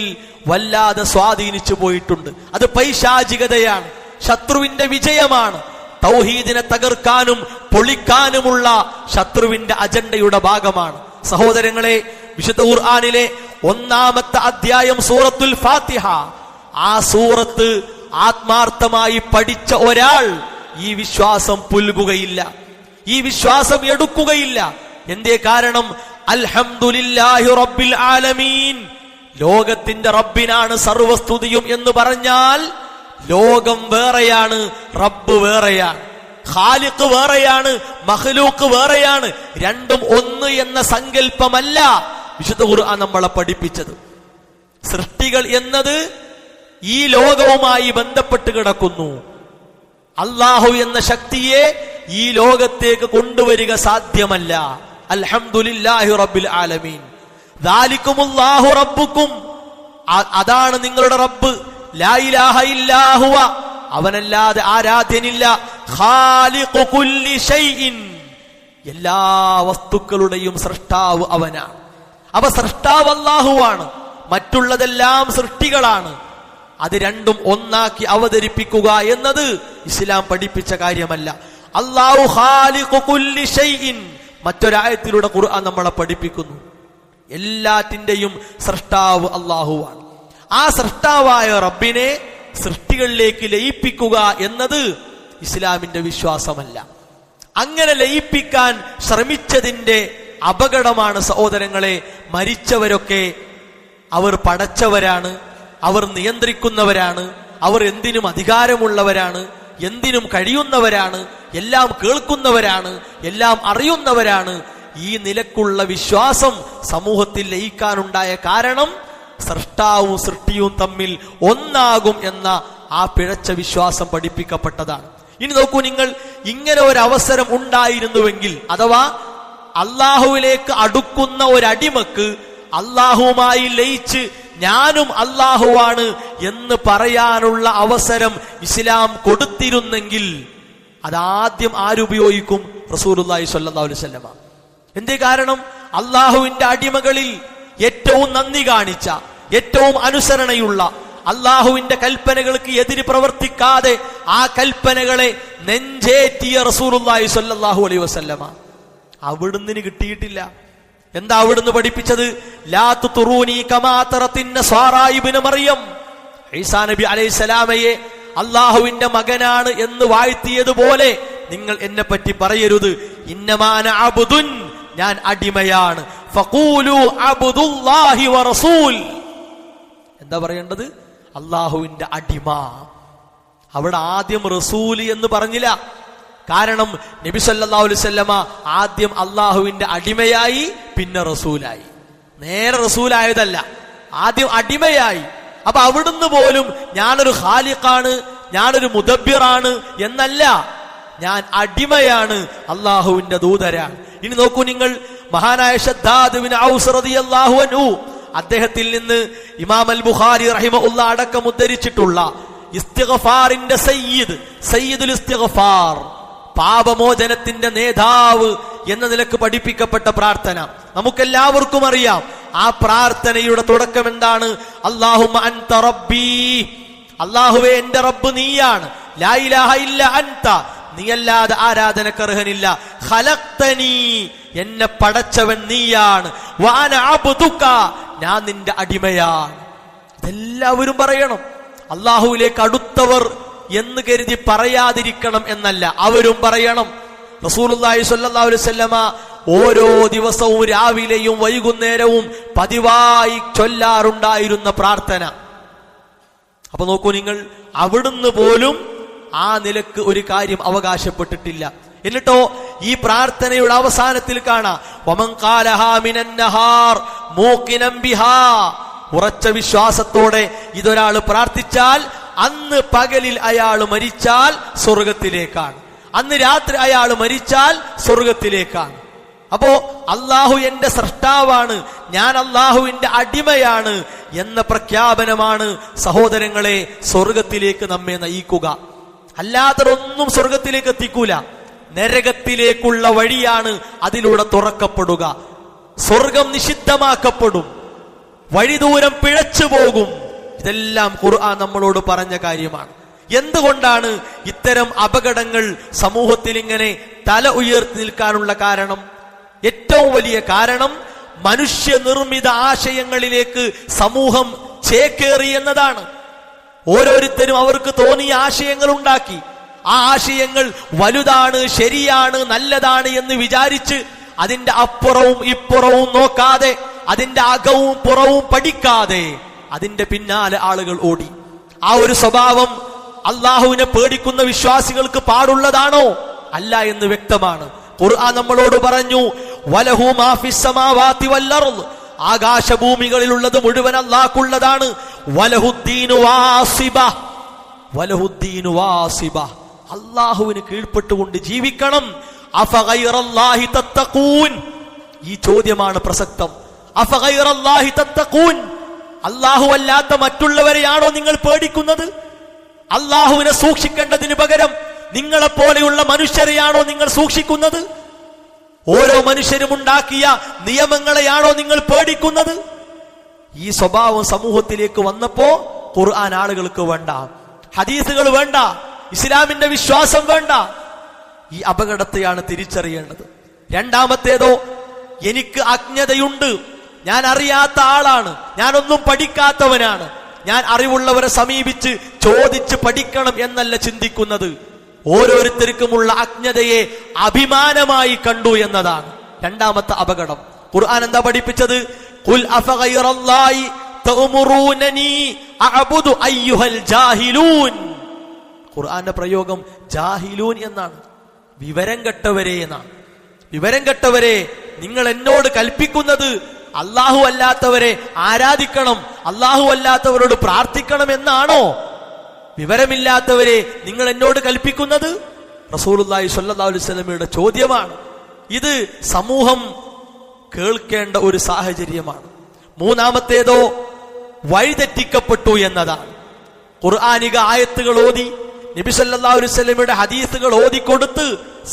വല്ലാതെ സ്വാധീനിച്ചു പോയിട്ടുണ്ട്. അത് പൈശാചികതയാണ്, ശത്രുവിന്റെ വിജയമാണ്. തൗഹീദിനെ തകർക്കാനും പൊളിക്കാനുമുള്ള ശത്രുവിന്റെ അജണ്ടയുടെ ഭാഗമാണ്. സഹോദരങ്ങളെ, വിശുദ്ധ ഖുർആനിലെ 1-ാമത്തെ അധ്യായം സൂറത്തുൽ ഫാത്തിഹ, ആ സൂറത്ത് ആത്മാർത്ഥമായി പഠിച്ച ഒരാൾ ഈ വിശ്വാസം പുൽകുകയില്ല, ഈ വിശ്വാസം എടുക്കുകയില്ല. എന്തേ കാരണം? അൽഹംദുലില്ലാഹി റബ്ബിൽ ആലമീൻ, ലോകത്തിന്റെ റബ്ബിനാണ് സർവസ്തുതിയും എന്ന് പറഞ്ഞാൽ ലോകം വേറെയാണ്, റബ്ബ് വേറെയാണ്, ഖാലിഖ് വേറെയാണ്, മഖ്ലൂഖ് വേറെയാണ്. രണ്ടും ഒന്ന് എന്ന സങ്കല്പമല്ല വിശുദ്ധ ഖുർആൻ നമ്മളെ പഠിപ്പിച്ചത്. സൃഷ്ടികൾ എന്നത് ഈ ലോകവുമായി ബന്ധപ്പെട്ട് കിടക്കുന്നു. അല്ലാഹു എന്ന ശക്തിയെ ഈ ലോകത്തേക്ക് കൊണ്ടുവരിക സാധ്യമല്ല. അൽഹംദുലില്ലാഹി റബ്ബിൽ ആലമീൻ, ദാലികുമുല്ലാഹു റബ്ബുക്കും, അതാണ് നിങ്ങളുടെ റബ്ബ്. ലാ ഇലാഹ ഇല്ലാ ഹുവ, അവനല്ലാതെ ആരാധ്യനില്ല. ഖാലിഖു കുല്ലി ഷൈഇൻ, എല്ലാ വസ്തുക്കളുടെയും സൃഷ്ടാവ് അവനാണ്. അവ സൃഷ്ടാവ് അല്ലാഹുവാണ്, മറ്റുള്ളതെല്ലാം സൃഷ്ടികളാണ്. അത് രണ്ടും ഒന്നാക്കി അവതരിപ്പിക്കുക എന്നത് ഇസ്ലാം പഠിപ്പിച്ച കാര്യമല്ല. അല്ലാഹു ഖാലിഖു കുല്ലി ഷൈഇൻ, മറ്റൊരായത്തിലൂടെ ഖുർആൻ നമ്മളെ പഠിപ്പിക്കുന്നു. എല്ലാറ്റിന്റെയും സൃഷ്ടാവ് അല്ലാഹുവാണ്. ആ സൃഷ്ടാവായ റബ്ബിനെ സൃഷ്ടികളിലേക്ക് ലയിപ്പിക്കുക എന്നത് ഇസ്ലാമിന്റെ വിശ്വാസമല്ല. അങ്ങനെ ലയിപ്പിക്കാൻ ശ്രമിച്ചതിന്റെ അപകടമാണ് സഹോദരങ്ങളെ, മരിച്ചവരൊക്കെ അവർ പടച്ചവരാണ്, അവർ നിയന്ത്രിക്കുന്നവരാണ്, അവർ എന്തിനും അധികാരമുള്ളവരാണ്, എന്തിനും കഴിയുന്നവരാണ്, എല്ലാം കേൾക്കുന്നവരാണ്, എല്ലാം അറിയുന്നവരാണ്. ഈ നിലക്കുള്ള വിശ്വാസം സമൂഹത്തിൽ ലയിക്കാനുണ്ടായ കാരണം സൃഷ്ടാവും സൃഷ്ടിയും തമ്മിൽ ഒന്നാകും എന്ന ആ പിഴച്ച വിശ്വാസം പഠിപ്പിക്കപ്പെട്ടതാണ്. ഇനി നോക്കൂ നിങ്ങൾ, ഇങ്ങനെ ഒരു അവസരം ഉണ്ടായിരുന്നുവെങ്കിൽ, അഥവാ അള്ളാഹുവിലേക്ക് അടുക്കുന്ന ഒരടിമക്ക് അള്ളാഹുവുമായി ലയിച്ച് ഞാനും അള്ളാഹുവാണ് എന്ന് പറയാനുള്ള അവസരം ഇസ്ലാം കൊടുത്തിരുന്നെങ്കിൽ അതാദ്യം ആരുപയോഗിക്കും? റസൂലുള്ളാഹി സ്വല്ലല്ലാഹു അലൈഹി വസല്ലമ. എന്തേ കാരണം? അള്ളാഹുവിന്റെ അടിമകളിൽ ഏറ്റവും നന്ദി കാണിച്ച, ഏറ്റവും അനുസരണയുള്ള, അള്ളാഹുവിന്റെ കൽപ്പനകൾക്ക് എതിര് പ്രവർത്തിക്കാതെ ആ കൽപ്പനകളെ നെഞ്ചേറ്റിയ റസൂലുള്ളാഹി സ്വല്ലല്ലാഹു അലൈഹി വസല്ലമ. അവിടുന്ന് കിട്ടിയിട്ടില്ല. എന്താ അവിടുന്ന് പഠിപ്പിച്ചത്? ലാ തുറൂനി കമാ തറത്തിൻ നസാറാ ഇബ്നു മറിയം. ഈസാ നബി അലൈഹിസ്സലാമയെ അള്ളാഹുവിന്റെ മകനാണ് എന്ന് വാഴ്ത്തിയതുപോലെ നിങ്ങൾ എന്നെ പറ്റി പറയരുത്. ഇന്നമാന അബ്ദുൻ, ഞാൻ അടിമയാണ്. ഫഖൂലു അബ്ദുല്ലാഹി വറസൂൽ. എന്താ പറയേണ്ടത്? അള്ളാഹുവിന്റെ അടിമ. അവിടെ ആദ്യം റസൂൽ എന്ന് പറഞ്ഞില്ല. കാരണം നബി സല്ലല്ലാഹു അലൈഹി വസല്ലമ ആദ്യം അള്ളാഹുവിന്റെ അടിമയായി, പിന്നെ റസൂലായി. നേരെ റസൂലായതല്ല, ആദ്യം അടിമയായി. അപ്പൊ അവിടുന്ന് പോലും ഞാനൊരു ഖാലിഖാണ്, ഞാനൊരു മുദബ്ബിറാണ് എന്നല്ല, ഞാൻ അടിമയാണ്, അള്ളാഹുവിന്റെ ദൂതരാണ്. ഇനി നോക്കൂ നിങ്ങൾ, മഹാനായ ശദ്ദാദ് ബിൻ ഔസ് റളിയല്ലാഹു അൻഹു, അദ്ദേഹത്തിൽ നിന്ന് ഇമാം അൽ ബുഖാരി റഹിമഹുല്ലാ അടക്കം ഉദ്ധരിച്ചിട്ടുള്ള ഇസ്തിഗ്ഫാറിന്റെ സയ്യിദുൽ ഇസ്തിഗ്ഫാർ, പാപമോചനത്തിന്റെ നേതാവ് എന്ന നിലക്ക് പഠിപ്പിക്കപ്പെട്ട പ്രാർത്ഥന നമുക്കെല്ലാവർക്കും അറിയാം. ആ പ്രാർത്ഥനയുടെ തുടക്കം എന്താണ്? അല്ലാഹുമ്മ അൻത റബ്ബി, അല്ലാഹുവേ എന്റെ റബ്ബ് നീയാണ്. ലാ ഇലാഹ ഇല്ല അൻത, നീയല്ലാതെ ആരാധനക്കർഹനില്ല. ഖലഖ്തനി, എന്നെ പടച്ചവൻ നീയാണ്. വഅന അബ്ദുക, ഞാൻ നിന്റെ അടിമയാണ്. ഇതെല്ലാവരും പറയണം. അല്ലാഹുവിലേക്ക് അടുത്തവർ എന്ന് കരുതി പറയാതിരിക്കണം എന്നല്ല, അവരും പറയണം. റസൂലുള്ളാഹി സ്വല്ലല്ലാഹു അലൈഹി വസല്ലമ ഓരോ ദിവസവും രാവിലെയും വൈകുന്നേരവും പതിവായി ചൊല്ലാറുണ്ടായിരുന്ന പ്രാർത്ഥന. അപ്പൊ നോക്കൂ നിങ്ങൾ, അവിടുന്ന് പോലും ആ നിലക്ക് ഒരു കാര്യം അവകാശപ്പെട്ടിട്ടില്ല. എന്നിട്ടോ ഈ പ്രാർത്ഥനയുടെ അവസാനത്തിൽ കാണാം, വമൻ ഖാലഹാ മിനൻ നഹാർ മൂഖിനം ബിഹാ, ഉറച്ച വിശ്വാസത്തോടെ ഇതൊരാൾ പ്രാർത്ഥിച്ചാൽ അന്ന് പകലിൽ അയാൾ മരിച്ചാൽ സ്വർഗത്തിലേക്കാണ്, അന്ന് രാത്രി അയാൾ മരിച്ചാൽ സ്വർഗത്തിലേക്കാണ്. അപ്പോ അള്ളാഹു എന്റെ സ്രഷ്ടാവാണ്, ഞാൻ അള്ളാഹുവിന്റെ അടിമയാണ് എന്ന പ്രഖ്യാപനമാണ് സഹോദരങ്ങളെ സ്വർഗത്തിലേക്ക് നമ്മെ നയിക്കുക. അല്ലാതൊന്നും സ്വർഗത്തിലേക്ക് എത്തിക്കൂല. നരകത്തിലേക്കുള്ള വഴിയാണ് അതിലൂടെ തുറക്കപ്പെടുക. സ്വർഗം നിഷിദ്ധമാക്കപ്പെടും, വഴിദൂരം പിഴച്ചു പോകും. ഇതെല്ലാം ഖുർആൻ നമ്മളോട് പറഞ്ഞ കാര്യമാണ്. എന്തുകൊണ്ടാണ് ഇത്തരം അപകടങ്ങൾ സമൂഹത്തിൽ ഇങ്ങനെ തല ഉയർത്തി നിൽക്കാനുള്ള കാരണം? ഏറ്റവും വലിയ കാരണം മനുഷ്യനിർമ്മിത ആശയങ്ങളിലേക്ക് സമൂഹം ചേക്കേറി എന്നതാണ്. ഓരോരുത്തരും അവർക്ക് തോന്നിയ ആശയങ്ങൾ ഉണ്ടാക്കി. ആ ആശയങ്ങൾ വലുതാണ്, ശരിയാണ്, നല്ലതാണ് എന്ന് വിചാരിച്ച് അതിന്റെ അപ്പുറവും ഇപ്പുറവും നോക്കാതെ, അതിന്റെ അകവും പുറവും പഠിക്കാതെ അതിന്റെ പിന്നാലെ ആളുകൾ ഓടി. ആ ഒരു സ്വഭാവം അള്ളാഹുവിനെ പേടിക്കുന്ന വിശ്വാസികൾക്ക് പാടുള്ളതാണോ? അല്ല എന്ന് വ്യക്തമാണ്. ഖുർആൻ നമ്മളോട് പറഞ്ഞു, വലഹു മാ ഫിസ് സമാവാതി വൽ അർദ്, ആകാശഭൂമികളിലുള്ളത് മുഴുവൻ അല്ലാഹുള്ളതാണ്. വലഹുദ്ദീനു വാസിബ, വലഹുദ്ദീനു വാസിബ, അല്ലാഹുവിന് കീഴ്പ്പെട്ടുകൊണ്ട് ജീവിക്കണം. അഫഗൈറല്ലാഹി തത്തഖൂൻ, ഈ ചോദ്യമാണ് പ്രസക്തം. അഫഗൈറല്ലാഹി തത്തഖൂൻ, അല്ലാഹു അല്ലാത്ത മറ്റുള്ളവരെയാണോ നിങ്ങൾ പേടിക്കുന്നത്? അല്ലാഹുവിനെ സൂക്ഷിക്കേണ്ടതിന് പകരം നിങ്ങളെപ്പോലെയുള്ള മനുഷ്യരെയാണോ നിങ്ങൾ സൂക്ഷിക്കുന്നത്? ഓരോ മനുഷ്യരും ഉണ്ടാക്കിയ നിയമങ്ങളെയാണോ നിങ്ങൾ പേടിക്കുന്നത്? ഈ സ്വഭാവം സമൂഹത്തിലേക്ക് വന്നപ്പോ ഖുർആൻ ആളുകൾക്ക് വേണ്ട, ഹദീസുകൾ വേണ്ട, ഇസ്ലാമിന്റെ വിശ്വാസം വേണ്ട. ഈ അപകടത്തെയാണ് തിരിച്ചറിയേണ്ടത്. രണ്ടാമത്തേതോ, എനിക്ക് അജ്ഞതയുണ്ട്, ഞാൻ അറിയാത്ത ആളാണ്, ഞാനൊന്നും പഠിക്കാത്തവനാണ്, ഞാൻ അറിവുള്ളവരെ സമീപിച്ച് ചോദിച്ച് പഠിക്കണം എന്നല്ല ചിന്തിക്കുന്നത്. ഓരോരുത്തർക്കുമുള്ള അജ്ഞതയെ അഭിമാനമായി കണ്ടു എന്നതാണ് രണ്ടാമത്തെ അപകടം. ഖുർആൻ എന്താ പഠിപ്പിച്ചത്? ഖുൽ അഫഗൈറല്ലാഹി തഅമുറൂനനി അഅബുദു അയ്യുഹൽ ജാഹിലൂൻ. ഖുർആന്റെ പ്രയോഗം ജാഹിലൂൻ എന്നാണ്, വിവരം കെട്ടവരെ എന്നാണ്. വിവരം കെട്ടവരെ, നിങ്ങൾ എന്നോട് കൽപ്പിക്കുന്നത് അല്ലാഹു അല്ലാത്തവരെ ആരാധിക്കണം, അല്ലാഹു അല്ലാത്തവരോട് പ്രാർത്ഥിക്കണം എന്നാണോ? വിവരമില്ലാത്തവരെ നിങ്ങൾ എന്നോട് കൽപ്പിക്കുന്നത്? റസൂലുള്ളാഹി സ്വല്ലല്ലാഹു അലൈഹി വസല്ലമയുടെ ചോദ്യമാണ്. ഇത് സമൂഹം കേൾക്കേണ്ട ഒരു സാഹചര്യമാണ്. മൂന്നാമത്തേതോ, വഴിതെറ്റിക്കപ്പെട്ടു എന്നതാണ്. ഖുർആനിക ആയത്തുകൾ ഓതി നബി സല്ലല്ലാഹു അലൈഹി വസല്ലമയുടെ ഹദീസുകൾ ഓതിക്കൊടുത്ത്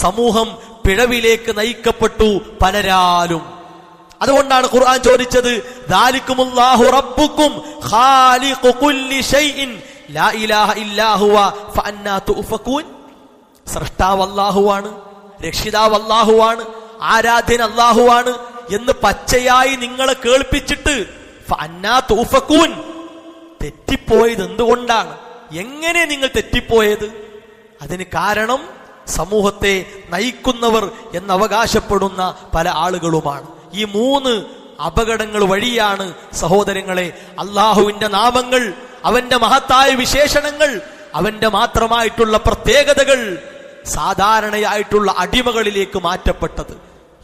സമൂഹം പിഴവിലേക്ക് നയിക്കപ്പെട്ടു പലരാലും. അതുകൊണ്ടാണ് ഖുർആൻ ചോദിച്ചത്, ദാലികുമുല്ലാഹു റബ്ബുക്കും ഖാലിഖു കുല്ലി ഷൈഇൻ ലാ ഇലാഹ ഇല്ലാ ഹുവ ഫഅന്നാ തുഫകൂൻ. സ്രഷ്ടാവ് അല്ലാഹുവാണ്, രക്ഷിതാവ് അല്ലാഹുവാണ്, ആരാധ്യൻ അല്ലാഹുവാണ് എന്ന് പച്ചയായി നിങ്ങളെ കേൾപ്പിച്ചിട്ട് ഫഅന്നാ തുഫകൂൻ, തെറ്റിപ്പോയത് എന്തുകൊണ്ടാണ്? എങ്ങനെ നിങ്ങൾ തെറ്റിപ്പോയത്? അതിന് കാരണം സമൂഹത്തെ നയിക്കുന്നവർ എന്നവകാശപ്പെടുന്ന പല ആളുകളുമാണ്. ഈ 3 അപകടങ്ങൾ വഴിയാണ് സഹോദരങ്ങളെ അള്ളാഹുവിന്റെ നാമങ്ങൾ, അവന്റെ മഹത്തായ വിശേഷണങ്ങൾ, അവന്റെ മാത്രമായിട്ടുള്ള പ്രത്യേകതകൾ സാധാരണയായിട്ടുള്ള അടിമകളിലേക്ക് മാറ്റപ്പെട്ടത്.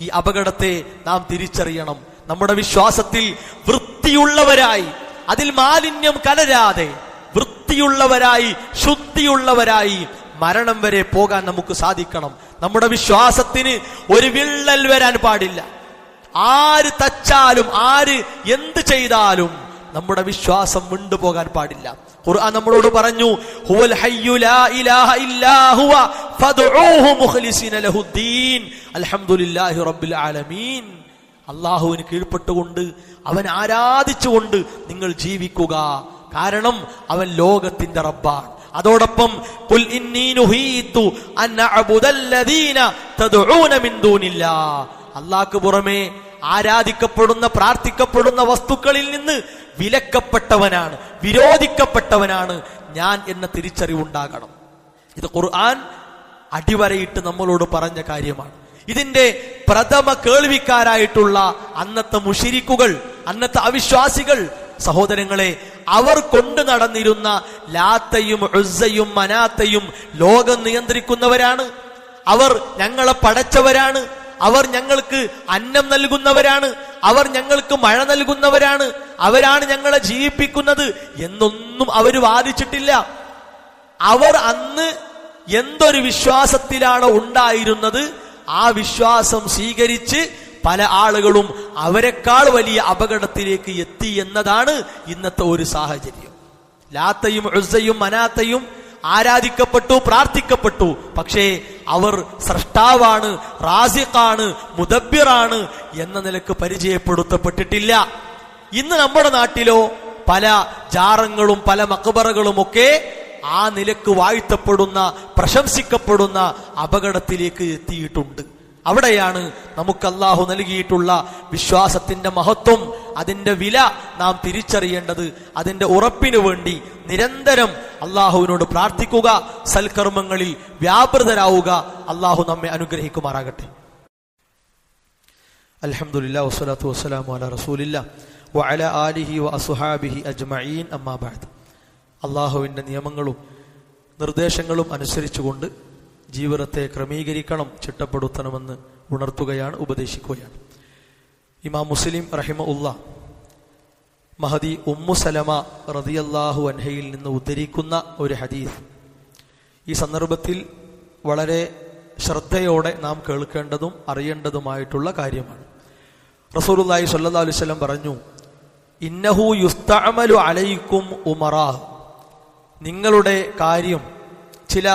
ഈ അപകടത്തെ നാം തിരിച്ചറിയണം. നമ്മുടെ വിശ്വാസത്തിൽ വൃത്തിയുള്ളവരായി, അതിൽ മാലിന്യം കലരാതെ വൃത്തിയുള്ളവരായി, ശുദ്ധിയുള്ളവരായി മരണം വരെ പോകാൻ നമുക്ക് സാധിക്കണം. നമ്മുടെ വിശ്വാസത്തിന് ഒരു വിള്ളൽ വരാൻ പാടില്ല. ആര് തച്ചാലും, ആര് എന്ത് ചെയ്താലും നമ്മുടെ വിശ്വാസം വിണ്ടുപോകാൻ പാടില്ല. ഖുർആൻ നമ്മളോട് പറഞ്ഞു, ഹുവൽ ഹയ്യു ലാ ഇലാഹ ഇല്ലാ ഹുവ ഫദ്ഉഹു മുഖ്ലിസീന ലഹുദ്ദീൻ അൽഹംദുലില്ലാഹി റബ്ബിൽ ആലമീൻ. അല്ലാഹുവിന് കീഴ്പ്പെട്ടുകൊണ്ട് അവൻ ആരാധിച്ചുകൊണ്ട് നിങ്ങൾ ജീവിക്കുക. കാരണം അവൻ ലോകത്തിന്റെ റബ്ബാണ്. അതോടൊപ്പം ഖുൽ ഇന്നി നുഹീതു അൻ അഅബുദല്ലദീന തദ്ഊന മിൻ ദൂനില്ലാഹ്, അല്ലാഹുവിന് പുറമെ ആരാധിക്കപ്പെടുന്ന പ്രാർത്ഥിക്കപ്പെടുന്ന വസ്തുക്കളിൽ നിന്ന് വിലക്കപ്പെട്ടവനാണ്, വിരോധിക്കപ്പെട്ടവനാണ് ഞാൻ എന്ന തിരിച്ചറിവുണ്ടാകണം. ഇത് ഖുർആൻ അടിവരയിട്ട് നമ്മളോട് പറഞ്ഞ കാര്യമാണ്. ഇതിന്റെ പ്രഥമ കേൾവിക്കാരായിട്ടുള്ള അന്നത്തെ മുശ്രിക്കുകൾ, അന്നത്തെ അവിശ്വാസികൾ, സഹോദരങ്ങളെ, അവർ കൊണ്ടു നടന്നിരുന്ന ലാത്തയും ഉസ്സയും മനാത്തയും ലോകം നിയന്ത്രിക്കുന്നവരാണ്. അവർ ഞങ്ങളെ പടച്ചവരാണ്, അവർ ഞങ്ങൾക്ക് അന്നം നൽകുന്നവരാണ്, അവർ ഞങ്ങൾക്ക് മഴ നൽകുന്നവരാണ്, അവരാണ് ഞങ്ങളെ ജീവിപ്പിക്കുന്നത് എന്നൊന്നും അവർ വാദിച്ചിട്ടില്ല. അവർ അന്ന് എന്തൊരു വിശ്വാസത്തിലാണ് ഉണ്ടായിരുന്നത്, ആ വിശ്വാസം സ്വീകരിച്ച് പല ആളുകളും അവരെക്കാൾ വലിയ അപകടത്തിലേക്ക് എത്തി എന്നതാണ് ഇന്നത്തെ ഒരു സാഹചര്യം. ലാത്തയും ഉസ്സയും മനാത്തയും ആരാധിക്കപ്പെട്ടു, പ്രാർത്ഥിക്കപ്പെട്ടു. പക്ഷേ അവർ സ്രഷ്ടാവാണ്, റാസിഖാണ്, മുദബ്ബിറാണ് എന്ന നിലക്ക് പരിചയപ്പെടുത്തപ്പെട്ടിട്ടില്ല. ഇന്ന് നമ്മുടെ നാട്ടിലോ പല ജാറങ്ങളും പല മഖബറകളും ഒക്കെ ആ നിലക്ക് വാഴ്ത്തപ്പെടുന്ന, പ്രശംസിക്കപ്പെടുന്ന അപകടത്തിലേക്ക് എത്തിയിട്ടുണ്ട്. അവിടെയാണ് നമുക്ക് അല്ലാഹു നൽകിയിട്ടുള്ള വിശ്വാസത്തിന്റെ മഹത്വം, അതിന്റെ വില നാം തിരിച്ചറിയേണ്ടത്. അതിന്റെ ഉറപ്പിനു വേണ്ടി നിരന്തരം അല്ലാഹുവിനോട് പ്രാർത്ഥിക്കുക, സൽക്കർമ്മങ്ങളിൽ വ്യാപൃതരാവുക. അല്ലാഹു നമ്മെ അനുഗ്രഹിക്കുമാറാകട്ടെ. അൽഹംദുലില്ലാഹി വസ്സലാത്തു വസ്സലാമു അലാ റസൂലില്ലാഹി വഅലാ ആലിഹി വഅസ്ഹാബിഹി അജ്മഈൻ. അമ്മാ ബഅദ്. അല്ലാഹുവിന്റെ നിയമങ്ങളും നിർദ്ദേശങ്ങളും അനുസരിച്ചുകൊണ്ട് ജീവിതത്തെ ക്രമീകരിക്കണം, ചിട്ടപ്പെടുത്തണമെന്ന് ഉണർത്തുകയാണ്, ഉപദേശിക്കുകയാണ്. ഇമാം മുസ്ലിം റഹിമഹുല്ലാ മഹദി ഉമ്മു സലമ റളിയല്ലാഹു അൻഹയിൽ നിന്ന് ഉദ്ധരിക്കുന്ന ഒരു ഹദീസ് ഈ സന്ദർഭത്തിൽ വളരെ ശ്രദ്ധയോടെ നാം കേൾക്കേണ്ടതും അറിയേണ്ടതുമായിട്ടുള്ള കാര്യമാണ്. റസൂലുള്ളാഹി സ്വല്ലല്ലാഹു അലൈഹി വസല്ലം പറഞ്ഞു, ഇന്നഹു യുസ്തഅമലു അലൈക്കും ഉമറാ, നിങ്ങളുടെ കാര്യം ചില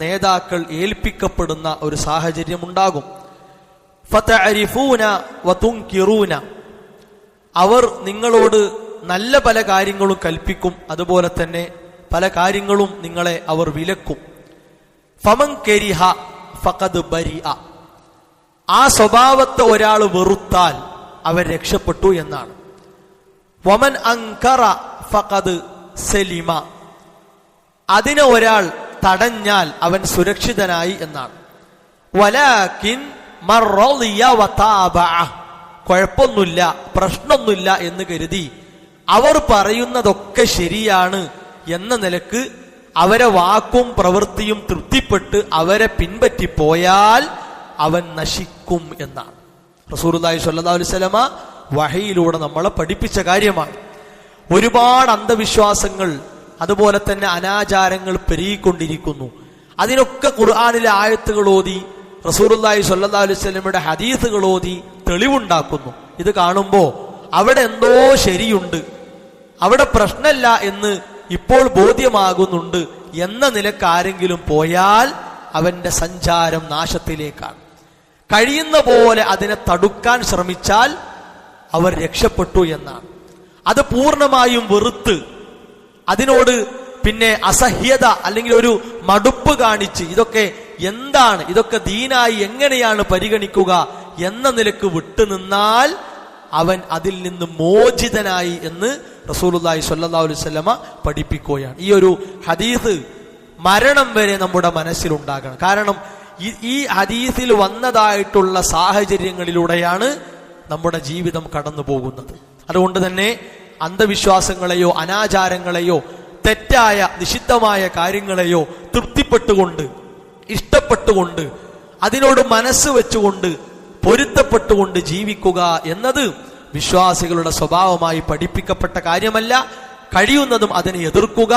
നേതാക്കൾ ഏൽപ്പിക്കപ്പെടുന്ന ഒരു സാഹചര്യം ഉണ്ടാകും. ഫതഅരിഫൂന വതുൻകിറൂന, അവർ നിങ്ങളോട് നല്ല പല കാര്യങ്ങളും കൽപ്പിക്കും, അതുപോലെ തന്നെ പല കാര്യങ്ങളും നിങ്ങളെ അവർ വിലക്കും. ഫമൻ കരിഹ ഫഖദ് ബരിഅ, ആ സ്വഭാവത്തെ ഒരാൾ വെറുത്താൽ അവൻ രക്ഷപ്പെട്ടു എന്നാണ്. വമൻ അൻകറ ഫഖദ് സലിമ, അതിനെ ഒരാൾ തടഞ്ഞാൽ അവൻ സുരക്ഷിതനായി എന്നാണ്. വലാകിൻ മർറളിയ വതാബഅ, കുഴപ്പമൊന്നുമില്ല, പ്രശ്നമൊന്നുമില്ല എന്ന് കരുതി അവർ പറയുന്നതൊക്കെ ശരിയാണ് എന്ന നിലക്ക് അവരെ വാക്കും പ്രവൃത്തിയും തൃപ്തിപ്പെട്ട് അവരെ പിൻപറ്റിപ്പോയാൽ അവൻ നശിക്കും എന്നാണ്. റസൂലുള്ളാഹി സ്വല്ലല്ലാഹു അലൈഹി വസല്ലമ വഹയിലൂടെ നമ്മളെ പഠിപ്പിച്ച കാര്യമാണ്. ഒരുപാട് അന്ധവിശ്വാസങ്ങൾ, അതുപോലെ തന്നെ അനാചാരങ്ങൾ പെരുകിക്കൊണ്ടിരിക്കുന്നു. അതിനൊക്കെ ഖുർആനിലെ ആയത്തുകൾ ഓതി, റസൂലുള്ളാഹി സ്വല്ലല്ലാഹു അലൈഹി വസല്ലമയുടെ ഹദീസുകൾ ഓതി തെളിവുണ്ടാക്കുന്നു. ഇത് കാണുമ്പോൾ അവിടെ എന്തോ ശരിയുണ്ട്, അവിടെ പ്രശ്നമില്ല എന്ന് ഇപ്പോൾ ബോധ്യമാകുന്നുണ്ട് എന്ന നിലക്ക് ആരെങ്കിലും പോയാൽ അവന്റെ സഞ്ചാരം നാശത്തിലേക്കാണ്. കഴിയുന്ന പോലെ അതിനെ തടുക്കാൻ ശ്രമിച്ചാൽ അവർ രക്ഷപ്പെട്ടു എന്നാണ്. അത് പൂർണ്ണമായും വെറുത്ത് അതിനോട് പിന്നെ അസഹ്യത അല്ലെങ്കിൽ ഒരു മടുപ്പ് കാണിച്ച് ഇതൊക്കെ എന്താണ്, ഇതൊക്കെ ദീനായി എങ്ങനെയാണ് പരിഗണിക്കുക എന്ന നിലക്ക് വിട്ടുനിന്നാൽ അവൻ അതിൽ നിന്ന് മോചിതനായി എന്ന് റസൂലുള്ളാഹി സ്വല്ലല്ലാഹു അലൈഹി വസല്ലമ പഠിപ്പിക്കുകയാണ്. ഈ ഒരു ഹദീസ് മരണം വരെ നമ്മുടെ മനസ്സിലുണ്ടാകണം. കാരണം ഈ ഹദീസിൽ വന്നതായിട്ടുള്ള സാഹചര്യങ്ങളിലൂടെയാണ് നമ്മുടെ ജീവിതം കടന്നു പോകുന്നത്. അതുകൊണ്ട് തന്നെ അന്ധവിശ്വാസങ്ങളെയോ അനാചാരങ്ങളെയോ തെറ്റായ നിഷിദ്ധമായ കാര്യങ്ങളെയോ തൃപ്തിപ്പെട്ടുകൊണ്ട് ഇഷ്ടപ്പെട്ടുകൊണ്ട് അതിനോട് മനസ്സ് വെച്ചുകൊണ്ട് പൊരുത്തപ്പെട്ടുകൊണ്ട് ജീവിക്കുക എന്നത് വിശ്വാസികളുടെ സ്വഭാവമായി പഠിപ്പിക്കപ്പെട്ട കാര്യമല്ല. കഴിയുന്നതും അതിനെ എതിർക്കുക,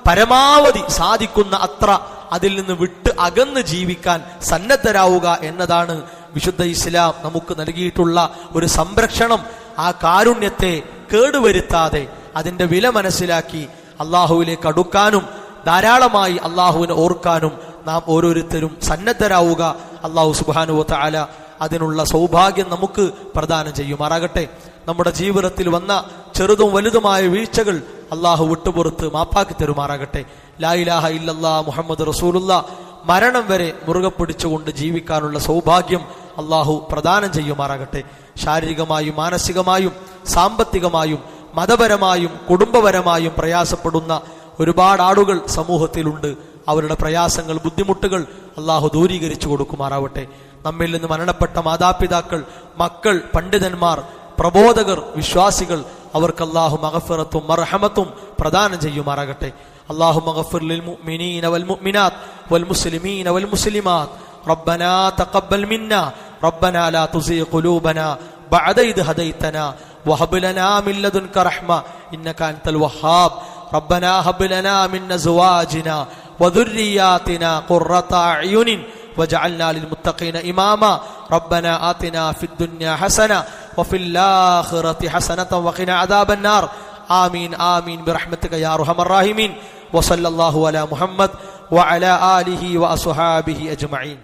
പരമാവധി സാധിക്കുന്ന അത്ര അതിൽ നിന്ന് വിട്ട് അകന്ന് ജീവിക്കാൻ സന്നദ്ധരാവുക എന്നതാണ് വിശുദ്ധ ഇസ്ലാം നമുക്ക് നൽകിയിട്ടുള്ള ഒരു സംരക്ഷണം. ആ കാരുണ്യത്തെ കേടുവരുത്താതെ അതിന്റെ വില മനസ്സിലാക്കി അള്ളാഹുവിലേക്ക് അടുക്കാനും ധാരാളമായി അള്ളാഹുവിനെ ഓർക്കാനും നാം ഓരോരുത്തരും സന്നദ്ധരാവുക. അള്ളാഹു സുബ്ഹാനഹു വ തആല അതിനുള്ള സൗഭാഗ്യം നമുക്ക് പ്രദാനം ചെയ്യുമാറാകട്ടെ. നമ്മുടെ ജീവിതത്തിൽ വന്ന ചെറുതും വലുതുമായ വീഴ്ചകൾ അള്ളാഹു വിട്ടുപുറത്ത് മാപ്പാക്കി തരുമാറാകട്ടെ. ലാ ഇലാഹ ഇല്ലല്ലാഹ് മുഹമ്മദ് റസൂലുള്ളാഹ് മരണം വരെ മുറുകെ പിടിച്ചുകൊണ്ട് ജീവിക്കാനുള്ള സൗഭാഗ്യം അള്ളാഹു പ്രദാനം ചെയ്യുമാറാകട്ടെ. ശാരീരികമായും മാനസികമായും സാമ്പത്തികമായും മതപരമായും കുടുംബപരമായും പ്രയാസപ്പെടുന്ന ഒരുപാട് ആളുകൾ സമൂഹത്തിലുണ്ട്. അവരുടെ പ്രയാസങ്ങൾ, ബുദ്ധിമുട്ടുകൾ അള്ളാഹു ദൂരീകരിച്ചു കൊടുക്കുമാറാവട്ടെ. നമ്മിൽ നിന്ന് മരണപ്പെട്ട മാതാപിതാക്കൾ, മക്കൾ, പണ്ഡിതന്മാർ, പ്രബോധകർ, വിശ്വാസികൾ അവർക്ക് അല്ലാഹു മഗ്ഫിറത്തും മർഹമത്തും പ്രദാനം ചെയ്യുമാറാകട്ടെ. അല്ലാഹു മഗ്ഫിർ ലിൽ മുഅ്മിനീന വൽ മുഅ്മിനാത്ത് വൽ മുസ്ലിമീന വൽ മുസ്ലിമാത്ത് റബ്ബനാ തഖബ്ബൽ മിന്നാ റബ്ബനാ ലാ തുസിഗ് ഖുലൂബനാ ബഅദ ഇദ് ഹദൈതനാ വഹബ് ലനാ മിൻ ലദുൻക റഹ്മ ഇന്നക അൻതൽ വഹ്ഹാബ് റബ്ബനാ ഹബ് ലനാ മിൻ അസ്വാജിനാ വദുർരിയാതിനാ ഖുർറത അയുനിൻ വജഅൽനാ ലിൽമുത്തഖീന ഇമാമാ റബ്ബനാ ആതിനാ ഫിദ് ദുനിയാ ഹസന വഫിൽ ആഖിറതി ഹസനത വഖിനാ അദാബൻ നാർ ആമീൻ ആമീൻ ബിറഹ്മതിക യാ അർഹമർ റഹീമീൻ വസല്ലല്ലാഹു അലാ മുഹമ്മദ് വഅലാ ആലിഹി വഅസ്ഹാബിഹി അജ്മഈൻ.